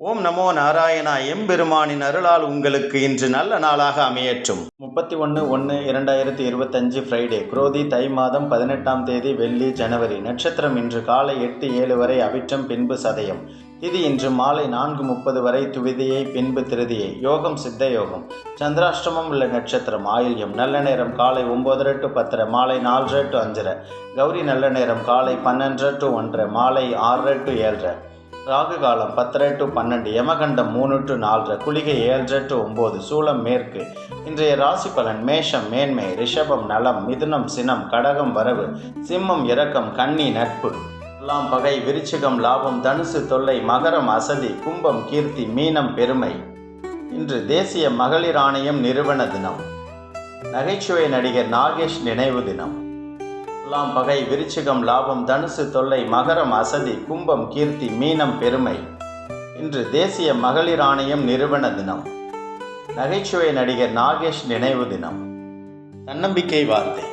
ஓம் நமோ நாராயணா. எம்பெருமானின் அருளால் உங்களுக்கு இன்று நல்ல நாளாக அமையற்றும். 31/1/2025 ஃப்ரைடே, குரோதி, தை மாதம் 18ஆம் தேதி, வெள்ளி, ஜனவரி. நட்சத்திரம் இன்று காலை 8:07 வரை அவிட்டம், பின்பு சதயம். திதி இன்று மாலை 4:30 வரை துவிதியை, பின்பு திருதியை. யோகம் சித்த யோகம். சந்திராஷ்டமம் உள்ள நட்சத்திரம் ஆயில்யம். நல்ல நேரம் காலை 9:30 to 10:30, மாலை 4:30 to 5:30. கௌரி நல்ல நேரம் காலை 12:30 to 1:30, மாலை 6:30 to 7:30. ராகு காலம் 10:30 to 12, யமகண்டம் 3 to 4:30, குளிகை 7:30 to 9, சூலம் மேற்கு. இன்றைய ராசி பலன்: மேஷம் மேன்மை, ரிஷபம் நலம், மிதுனம் சினம், கடகம் வரவு, சிம்மம் இரக்கம், கன்னி நட்பு, துலாம் பகை, விருச்சிகம் லாபம், தனுசு தொல்லை, மகரம் அசதி, கும்பம் கீர்த்தி, மீனம் பெருமை. இன்று தேசிய மகளிர் ஆணையம் நிறுவன தினம். நகைச்சுவை நடிகர் நாகேஷ் நினைவு தினம். துலாம் பகை, விருச்சிகம் லாபம், தனுசு தொல்லை, மகரம் அசதி, கும்பம் கீர்த்தி, மீனம் பெருமை. இன்று தேசிய மகளிர் ஆணையம் நிறுவன தினம். நகைச்சுவை நடிகர் நாகேஷ் நினைவு தினம். தன்னம்பிக்கை வார்த்தை: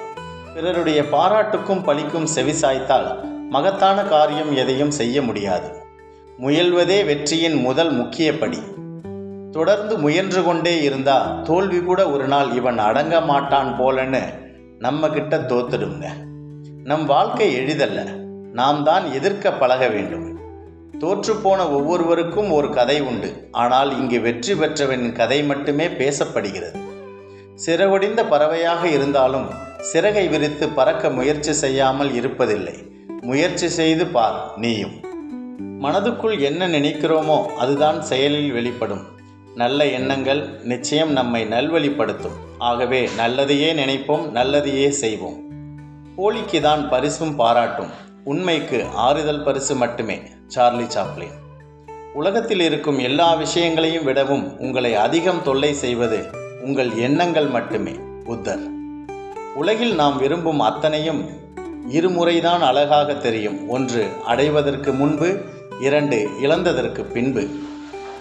பிறருடைய பாராட்டுக்கும் பழிக்கும் செவிசாய்த்தால் மகத்தான காரியம் எதையும் செய்ய முடியாது. முயல்வதே வெற்றியின் முதல் முக்கிய படி. தொடர்ந்து முயன்று கொண்டே இருந்தா தோல்வி கூட ஒரு நாள் இவன் அடங்க மாட்டான் போலன்னு நம்ம கிட்ட தோத்துடுங்க. நம் வாழ்க்கை எளிதல்ல, நாம் தான் எதிர்க்க பழக வேண்டும். தோற்றுப்போன ஒவ்வொருவருக்கும் ஒரு கதை உண்டு. ஆனால் இங்கு வெற்றி பெற்றவனின் கதை மட்டுமே பேசப்படுகிறது. சிறகுடிந்த பறவையாக இருந்தாலும் சிறகை விரித்து பறக்க முயற்சி செய்யாமல் இருப்பதில்லை. முயற்சி செய்து பார் நீயும். மனதுக்குள் என்ன நினைக்கிறோமோ அதுதான் செயலில் வெளிப்படும். நல்ல எண்ணங்கள் நிச்சயம் நம்மை நல்வழிப்படுத்தும். ஆகவே நல்லதையே நினைப்போம், நல்லதையே செய்வோம். போலிக்கு தான் பரிசும் பாராட்டும், உண்மைக்கு ஆறுதல் பரிசு மட்டுமே. Charlie Chaplin. உலகத்தில் இருக்கும் எல்லா விஷயங்களையும் விடவும் உங்களை அதிகம் தொல்லை செய்வது உங்கள் எண்ணங்கள் மட்டுமே. புத்தர். உலகில் நாம் விரும்பும் அத்தனையும் இருமுறைதான் அழகாக தெரியும். 1 அடைவதற்கு முன்பு, 2 இழந்ததற்கு பின்பு.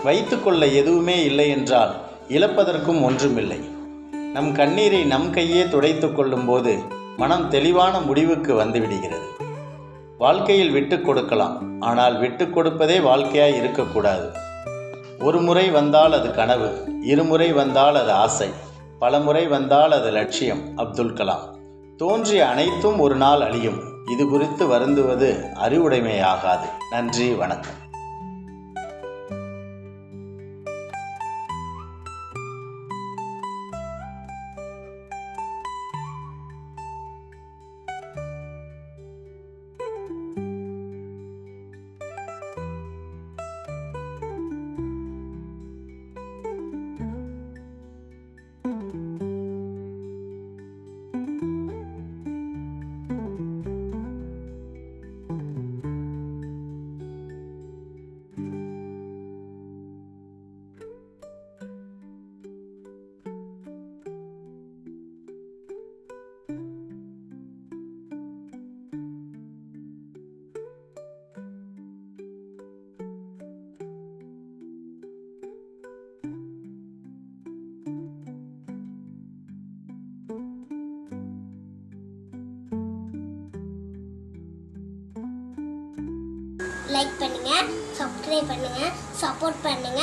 வைத்துக்கொள்ள எதுவுமே இல்லை என்றால் இழப்பதற்கும் ஒன்றுமில்லை. நம் கண்ணீரை நம் கையே துடைத்து கொள்ளும் போது மனம் தெளிவான முடிவுக்கு வந்துவிடுகிறது. வாழ்க்கையில் விட்டு கொடுக்கலாம், ஆனால் விட்டு கொடுப்பதே வாழ்க்கையாய் இருக்கக்கூடாது. ஒரு முறை வந்தால் அது கனவு, இருமுறை வந்தால் அது ஆசை, பல முறை வந்தால் அது லட்சியம். அப்துல் கலாம். தோன்றிய அனைத்தும் ஒரு நாள் அழியும். இது குறித்து வருந்துவது அறிவுடைமையாகாது. நன்றி, வணக்கம். லைக் பண்ணுங்க, சப்ஸ்கிரைப் பண்ணுங்க, சப்போர்ட் பண்ணுங்க.